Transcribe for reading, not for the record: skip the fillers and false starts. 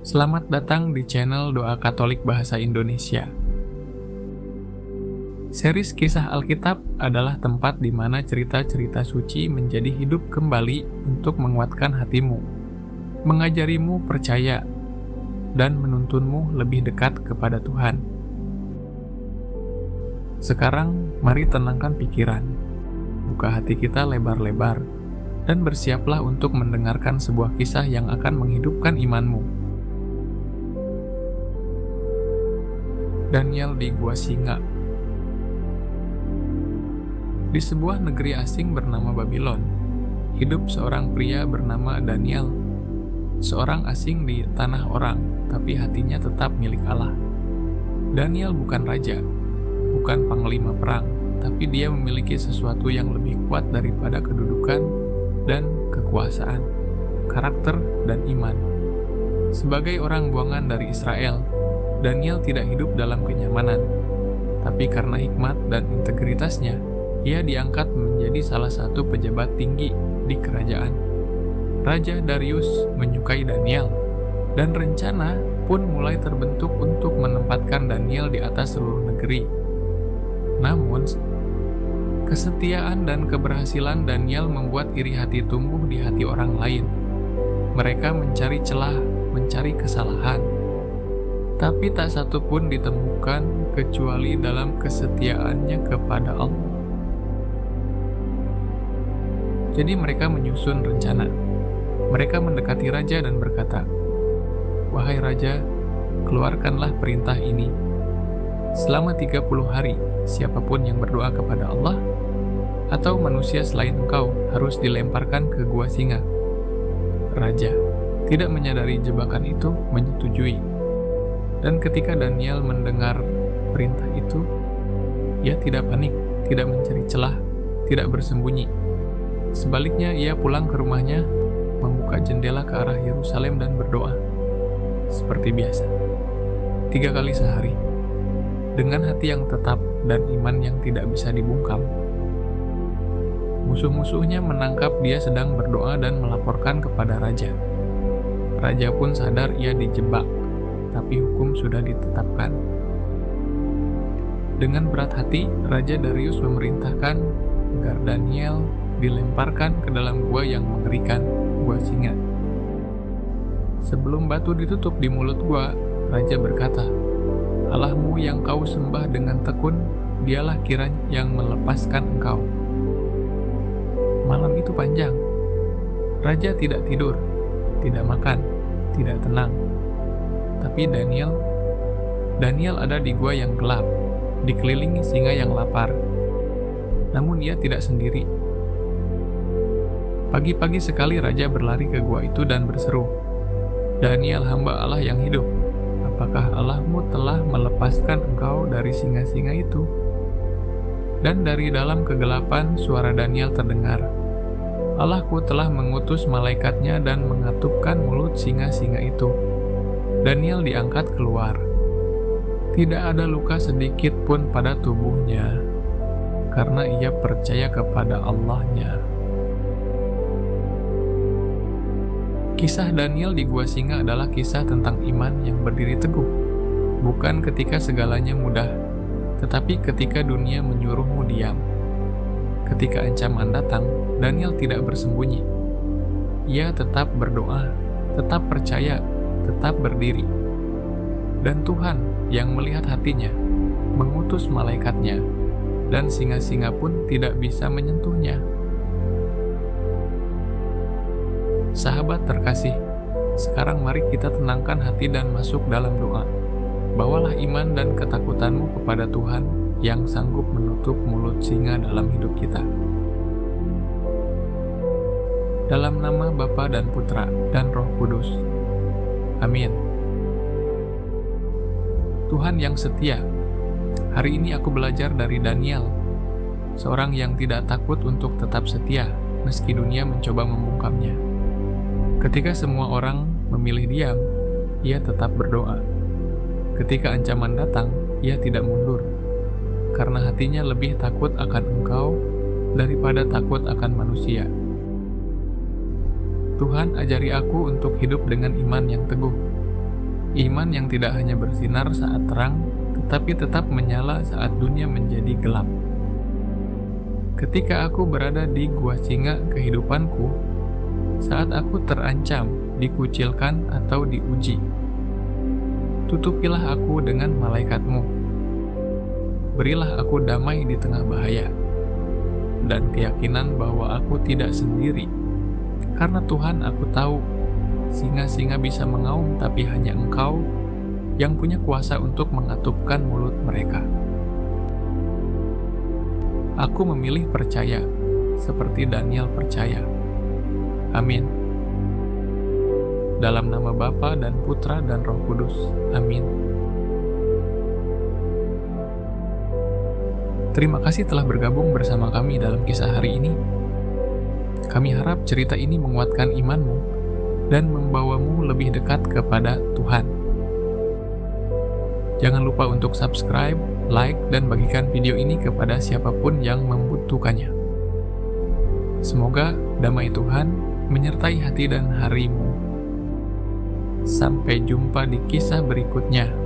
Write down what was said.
Selamat datang di channel Doa Katolik Bahasa Indonesia. Series kisah Alkitab adalah tempat di mana cerita-cerita suci menjadi hidup kembali untuk menguatkan hatimu, mengajarimu percaya, dan menuntunmu lebih dekat kepada Tuhan. Sekarang, mari tenangkan pikiran, buka hati kita lebar-lebar, dan bersiaplah untuk mendengarkan sebuah kisah yang akan menghidupkan imanmu. Daniel di Gua Singa. Di sebuah negeri asing bernama Babylon, hidup seorang pria bernama Daniel, seorang asing di tanah orang, tapi hatinya tetap milik Allah. Daniel bukan raja, bukan panglima perang, tapi dia memiliki sesuatu yang lebih kuat daripada kedudukan dan kekuasaan, karakter dan iman. Sebagai orang buangan dari Israel, Daniel tidak hidup dalam kenyamanan, tapi karena hikmat dan integritasnya, ia diangkat menjadi salah satu pejabat tinggi di kerajaan. Raja Darius menyukai Daniel, dan rencana pun mulai terbentuk untuk menempatkan Daniel di atas seluruh negeri. Namun, kesetiaan dan keberhasilan Daniel membuat iri hati tumbuh di hati orang lain. Mereka mencari celah, mencari kesalahan, tapi tak satu pun ditemukan kecuali dalam kesetiaannya kepada Allah. Jadi mereka menyusun rencana. Mereka mendekati raja dan berkata, "Wahai raja, keluarkanlah perintah ini. Selama 30 hari, siapapun yang berdoa kepada Allah atau manusia selain engkau harus dilemparkan ke gua singa." Raja, tidak menyadari jebakan itu, menyetujui. Dan ketika Daniel mendengar perintah itu, ia tidak panik, tidak mencari celah, tidak bersembunyi. Sebaliknya, ia pulang ke rumahnya, membuka jendela ke arah Yerusalem dan berdoa. Seperti biasa, 3 kali sehari, dengan hati yang tetap dan iman yang tidak bisa dibungkam. Musuh-musuhnya menangkap dia sedang berdoa dan melaporkan kepada raja. Raja pun sadar ia dijebak, tapi hukum sudah ditetapkan. Dengan berat hati, Raja Darius memerintahkan agar Daniel dilemparkan ke dalam gua yang mengerikan, gua singa. Sebelum batu ditutup di mulut gua, Raja berkata, "Allahmu yang kau sembah dengan tekun, dialah kiranya yang melepaskan engkau." Malam itu panjang. Raja tidak tidur, tidak makan, tidak tenang. Tapi Daniel ada di gua yang gelap, dikelilingi singa yang lapar. Namun ia tidak sendiri. Pagi-pagi sekali raja berlari ke gua itu dan berseru, "Daniel, hamba Allah yang hidup, apakah Allahmu telah melepaskan engkau dari singa-singa itu?" Dan dari dalam kegelapan suara Daniel terdengar, "Allahku telah mengutus malaikatnya dan mengatupkan mulut singa-singa itu." Daniel diangkat keluar. Tidak ada luka sedikit pun pada tubuhnya, karena ia percaya kepada Allahnya. Kisah Daniel di Gua Singa adalah kisah tentang iman yang berdiri teguh, bukan ketika segalanya mudah, tetapi ketika dunia menyuruhmu diam. Ketika ancaman datang, Daniel tidak bersembunyi. Ia tetap berdoa, tetap percaya, tetap berdiri. Dan Tuhan yang melihat hatinya mengutus malaikatnya, dan singa-singa pun tidak bisa menyentuhnya. Sahabat terkasih, sekarang mari kita tenangkan hati dan masuk dalam doa. Bawalah iman dan ketakutanmu kepada Tuhan yang sanggup menutup mulut singa dalam hidup kita. Dalam nama Bapa dan Putra dan Roh Kudus. Amin. Tuhan yang setia, hari ini aku belajar dari Daniel, seorang yang tidak takut untuk tetap setia meski dunia mencoba membungkamnya. Ketika semua orang memilih diam, ia tetap berdoa. Ketika ancaman datang, ia tidak mundur, karena hatinya lebih takut akan engkau daripada takut akan manusia. Tuhan, ajari aku untuk hidup dengan iman yang teguh, Iman yang tidak hanya bersinar saat terang, tetapi tetap menyala saat dunia menjadi gelap. Ketika aku berada di gua singa kehidupanku, saat aku terancam, dikucilkan, atau diuji, tutupilah aku dengan malaikat-Mu. Berilah aku damai di tengah bahaya, dan keyakinan bahwa aku tidak sendiri. Karena Tuhan, aku tahu, singa-singa bisa mengaum, tapi hanya Engkau yang punya kuasa untuk mengatupkan mulut mereka. Aku memilih percaya, seperti Daniel percaya. Amin. Dalam nama Bapa dan Putra dan Roh Kudus. Amin. Terima kasih telah bergabung bersama kami dalam kisah hari ini. Kami harap cerita ini menguatkan imanmu dan membawamu lebih dekat kepada Tuhan. Jangan lupa untuk subscribe, like, dan bagikan video ini kepada siapapun yang membutuhkannya. Semoga damai Tuhan menyertai hati dan harimu. Sampai jumpa di kisah berikutnya.